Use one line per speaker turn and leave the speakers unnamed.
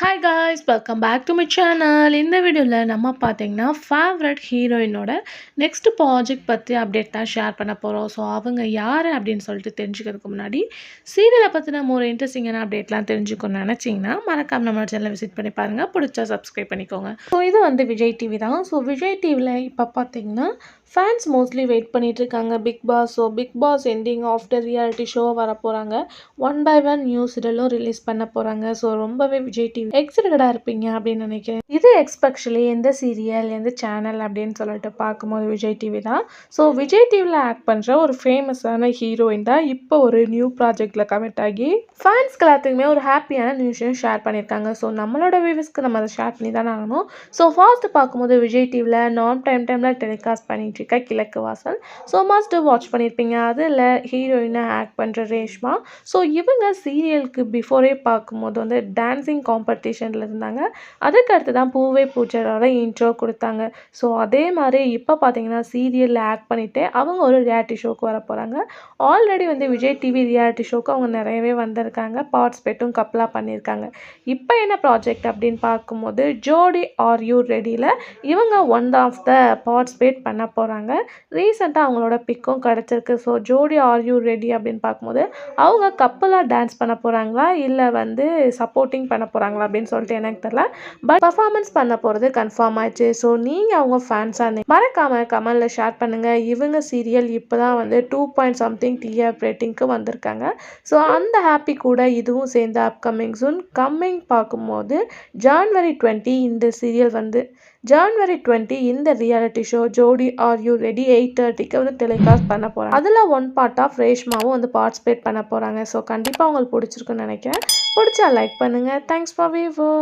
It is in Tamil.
Hi guys welcome back to my channel. இந்த வீடியோவில் நம்ம பார்த்தீங்கன்னா ஃபேவரட் ஹீரோயினோட நெக்ஸ்ட் ப்ராஜெக்ட் பற்றி அப்டேட் தான் ஷேர் பண்ண போகிறோம். ஸோ அவங்க யார் அப்படின்னு சொல்லிட்டு தெரிஞ்சுக்கிறதுக்கு முன்னாடி சீரியலை பற்றின ஒரு இன்ட்ரெஸ்டிங்கான அப்டேட்லாம் தெரிஞ்சுக்கணும்னு நினச்சிங்கன்னா மறக்காம நம்ம சேனலை விசிட் பண்ணி பாருங்கள். பிடிச்சா சப்ஸ்கிரைப் பண்ணிக்கோங்க. ஸோ இது வந்து விஜய் டிவி தான். ஸோ விஜய் டிவியில் இப்போ பார்த்தீங்கன்னா ஃபேன்ஸ் மோஸ்ட்லி வெயிட் பண்ணிட்டு இருக்காங்க Bigg Boss. So Bigg Boss ending after reality show வர போகிறாங்க. ஒன் பை ஒன் நியூ சீரியலும் ரிலீஸ் பண்ண போகிறாங்க. ஸோ ரொம்பவே விஜய் டிவி எக்ஸைட்டடாக இருப்பீங்க அப்படின்னு நினைக்கிறேன். இது எக்ஸ்பெஷலி எந்த சீரியல் எந்த சேனல் அப்படின்னு சொல்லிட்டு பார்க்கும்போது விஜய் டிவி தான். ஸோ விஜய் டிவியில் ஆக்ட் பண்ணுற ஒரு ஃபேமஸான ஹீரோயின் தான் இப்போ ஒரு நியூ ப்ராஜெக்டில் கமிட் ஆகி ஃபேன்ஸ்க்கு எல்லாத்துக்குமே ஒரு ஹாப்பியான நியூஸையும் ஷேர் பண்ணியிருக்காங்க. ஸோ நம்மளோட வியூவர்ஸ்க்கு நம்ம அதை ஷேர் பண்ணி தானே ஆகணும். ஸோ ஃபர்ஸ்ட் பார்க்கும்போது விஜய் டிவியில் டைமில் டெலிகாஸ்ட் பண்ணிட்டு இருக்க கிழக்கு வாசல். ஸோ மஸ்ட் வாட்ச் பண்ணியிருப்பீங்க. அதில் ஹீரோயினை ஆக்ட் பண்ணுற ரேஷ்மா. ஸோ இவங்க சீரியலுக்கு பிஃபோரே பார்க்கும்போது வந்து டான்ஸிங் காம்படிஷனில் இருந்தாங்க. அதுக்கு அடுத்து தான் பூவே பூஜரோட இன்ட்ரோ கொடுத்தாங்க. ஸோ அதே மாதிரி இப்போ பார்த்தீங்கன்னா சீரியலில் ஆக்ட் பண்ணிவிட்டு அவங்க ஒரு ரியாலிட்டி ஷோக்கு வர போகிறாங்க. ஆல்ரெடி வந்து விஜய் டிவி ரியாலிட்டி ஷோக்கு அவங்க நிறையவே வந்திருக்காங்க. பார்ட்டிசிபேட்டும் கப்பலாக பண்ணியிருக்காங்க. இப்போ என்ன ப்ராஜெக்ட் அப்படின்னு பார்க்கும்போது ஜோடி ஆர் யூ ரெடியில் இவங்க ஒன் ஆஃப் த பார்ட்டிசிபேட் பண்ண போகிறாங்க. ரீசெண்டாக அவங்களோட பிக்கும் கிடச்சிருக்கு. ஸோ ஜோடி ஆர் யூ ரெடி அப்படின்னு பார்க்கும்போது அவங்க கப்பலாக டான்ஸ் பண்ண போகிறாங்களா இல்லை வந்து சப்போர்ட்டிங் பண்ண போகிறாங்களா அப்படின்னு சொல்லிட்டு எனக்கு தெரியல. பட் பர்ஃபார்மன்ஸ் பண்ண போகிறது கன்ஃபார்ம் ஆயிடுச்சு. ஸோ நீங்கள் அவங்க ஃபேன்ஸாக இருந்தீங்க மறக்காமல் கமெண்டில் ஷேர் பண்ணுங்கள். இவங்க சீரியல் இப்போ தான் வந்து 2.something டிஆர் ரேட்டிங்க்கு வந்திருக்காங்க. ஸோ அந்த ஹாப்பி கூட இதுவும் சேர்ந்து அப்கமிங் சூன் கம்மிங் பார்க்கும்போது ஜான்வரி 20 இந்த சீரியல் வந்து ஜான்வரி 20 இந்த ரியாலிட்டி ஷோ ஜோடி ஆர் யூ ரெடி 8:30க்கு வந்து டெலிகாஸ்ட் பண்ண போகிறாங்க. அதில் ஒன் பார்ட் ஆஃப் ரேஷ்மாவும் வந்து பார்ட்டிசிபேட் பண்ண போகிறாங்க. ஸோ கண்டிப்பாக உங்களுக்கு பிடிச்சிருக்குன்னு நினைக்கிறேன். பிடிச்சா லைக் பண்ணுங்கள். Thanks for viewer.